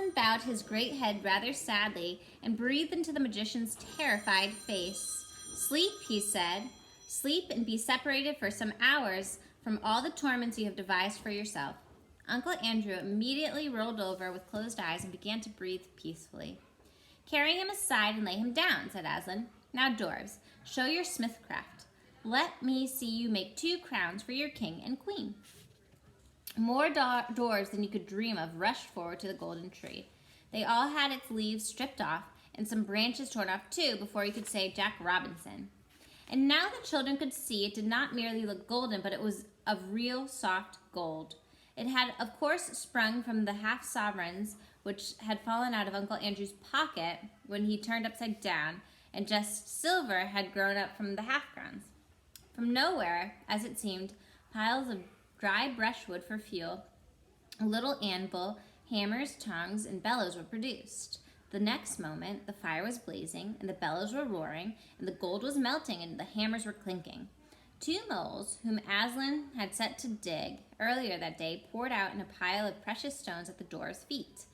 Aslan bowed his great head rather sadly and breathed into the magician's terrified face. "Sleep," he said. "Sleep and be separated for some hours from all the torments you have devised for yourself." Uncle Andrew immediately rolled over with closed eyes and began to breathe peacefully. "Carry him aside and lay him down," said Aslan. "Now, dwarves, show your smithcraft. Let me see you make 2 crowns for your king and queen." More dwarves than you could dream of rushed forward to the golden tree. They all had its leaves stripped off and some branches torn off too before you could say Jack Robinson. And now the children could see it did not merely look golden, but it was of real soft gold. It had, of course, sprung from the half-sovereigns which had fallen out of Uncle Andrew's pocket when he turned upside down, and just silver had grown up from the half-crowns. From nowhere, as it seemed, piles of dry brushwood for fuel, a little anvil, hammers, tongs, and bellows were produced. The next moment, the fire was blazing, and the bellows were roaring, and the gold was melting, and the hammers were clinking. 2 moles, whom Aslan had set to dig earlier that day, poured out in a pile of precious stones at the dwarf's feet.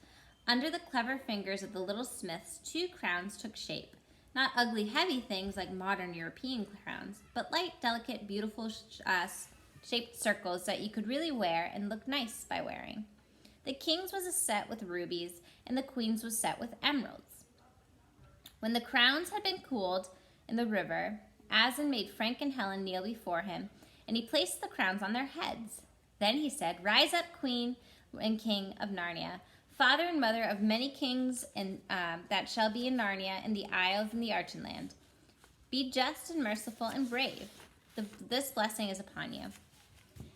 Under the clever fingers of the little smiths, 2 crowns took shape. Not ugly, heavy things like modern European crowns, but light, delicate, beautiful shaped circles that you could really wear and look nice by wearing. The king's was set with rubies, and the queen's was set with emeralds. When the crowns had been cooled in the river, Aslan made Frank and Helen kneel before him, and he placed the crowns on their heads. Then he said, "Rise up, Queen and King of Narnia, father and mother of many kings and that shall be in Narnia, in the Isles, and the Archenland. Be just and merciful and brave. This blessing is upon you."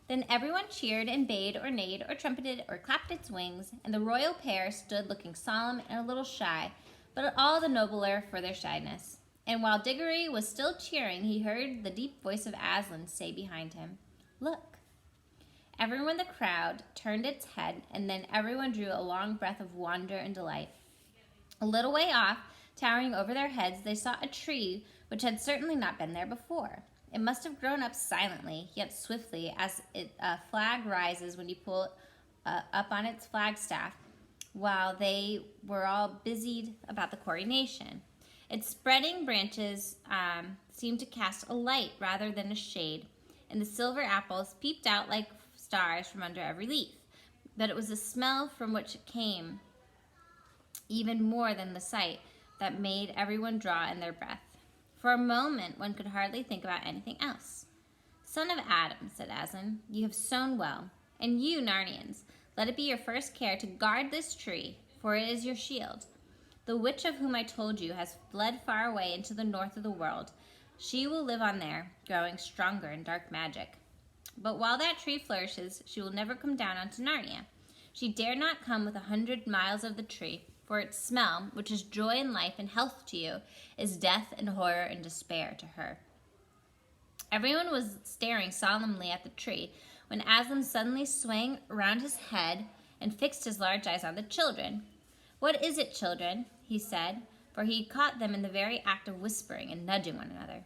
Then everyone cheered and bayed or neighed or trumpeted or clapped its wings, and the royal pair stood looking solemn and a little shy, but all the nobler for their shyness. And while Diggory was still cheering, he heard the deep voice of Aslan say behind him, "Look." Everyone in the crowd turned its head, and then everyone drew a long breath of wonder and delight. A little way off, towering over their heads, they saw a tree which had certainly not been there before. It must have grown up silently, yet swiftly, as a flag rises when you pull it up on its flagstaff, while they were all busied about the coronation. Its spreading branches seemed to cast a light rather than a shade, and the silver apples peeped out like stars from under every leaf. But it was the smell from which it came, even more than the sight, that made everyone draw in their breath. For a moment, one could hardly think about anything else. "Son of Adam," said Aslan, "you have sown well. And you, Narnians, let it be your first care to guard this tree, for it is your shield. The witch of whom I told you has fled far away into the north of the world. She will live on there, growing stronger in dark magic. But while that tree flourishes, she will never come down onto Narnia. She dare not come within 100 miles of the tree, for its smell, which is joy and life and health to you, is death and horror and despair to her." Everyone was staring solemnly at the tree when Aslan suddenly swung around his head and fixed his large eyes on the children. "What is it, children?" he said, for he caught them in the very act of whispering and nudging one another.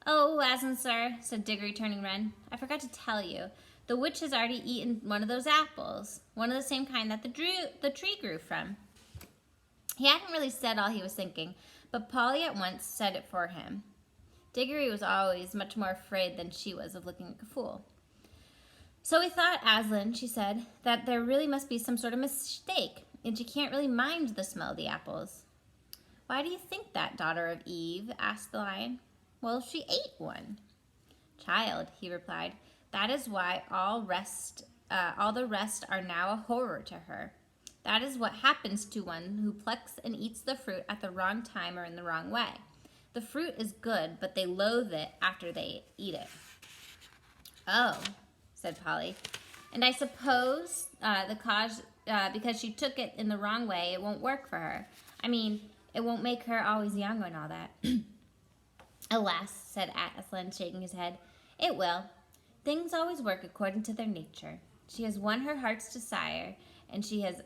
"Oh, Aslan, sir," said Diggory, turning red, "I forgot to tell you. The witch has already eaten one of those apples, one of the same kind that the tree grew from." He hadn't really said all he was thinking, but Polly at once said it for him. Diggory was always much more afraid than she was of looking like a fool. "So we thought, Aslan," she said, "that there really must be some sort of mistake, and you can't really mind the smell of the apples." "Why do you think that, daughter of Eve?" asked the lion. "Well, she ate one." "Child," he replied, "that is why all the rest are now a horror to her. That is what happens to one who plucks and eats the fruit at the wrong time or in the wrong way. The fruit is good, but they loathe it after they eat it." "Oh," said Polly, "and I suppose the cause, because she took it in the wrong way, it won't work for her. I mean, it won't make her always young and all that." "Alas," said Aslan, shaking his head, "it will. Things always work according to their nature. She has won her heart's desire, and she has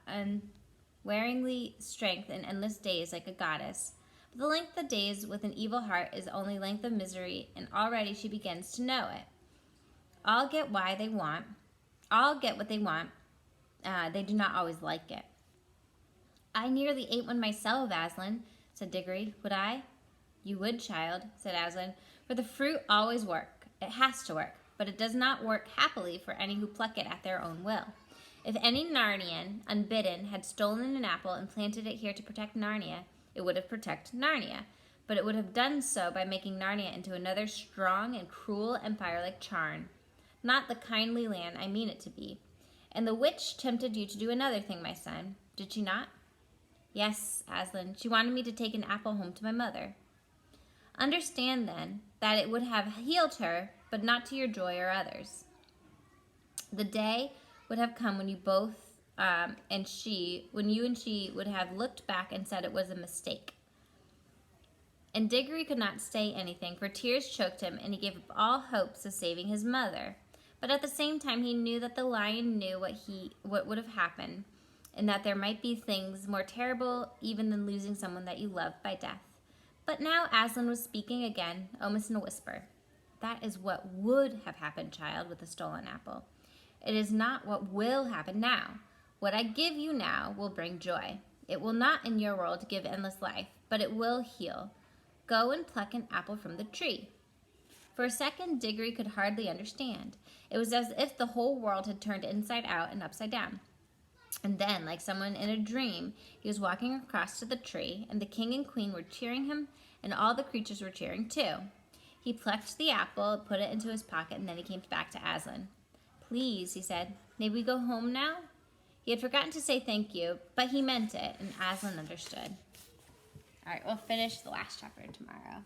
unwearyingly strength and endless days like a goddess. But the length of days with an evil heart is only length of misery, and already she begins to know it. All get what they want. They do not always like it. I nearly ate one myself, Aslan, said Diggory. Would I? You would, child, said Aslan, for the fruit always works. It has to work, but it does not work happily for any who pluck it at their own will. If any Narnian, unbidden, had stolen an apple and planted it here to protect Narnia, it would have protected Narnia, but it would have done so by making Narnia into another strong and cruel empire like Charn. Not the kindly land I mean it to be. And the witch tempted you to do another thing, my son, did she not? Yes, Aslan, she wanted me to take an apple home to my mother. Understand, then, that it would have healed her, but not to your joy or others. The day would have come when you and she would have looked back and said it was a mistake. And Diggory could not say anything, for tears choked him, and he gave up all hopes of saving his mother. But at the same time, he knew that the lion knew what would have happened, and that there might be things more terrible even than losing someone that you loved by death. But now Aslan was speaking again, almost in a whisper. That is what would have happened, child, with the stolen apple. It is not what will happen now. What I give you now will bring joy. It will not in your world give endless life, but it will heal. Go and pluck an apple from the tree. For a second, Diggory could hardly understand. It was as if the whole world had turned inside out and upside down. And then, like someone in a dream, he was walking across to the tree, and the king and queen were cheering him, and all the creatures were cheering too. He plucked the apple, put it into his pocket, and then he came back to Aslan. Please, he said, may we go home now? He had forgotten to say thank you, but he meant it, and Aslan understood. All right, we'll finish the last chapter tomorrow.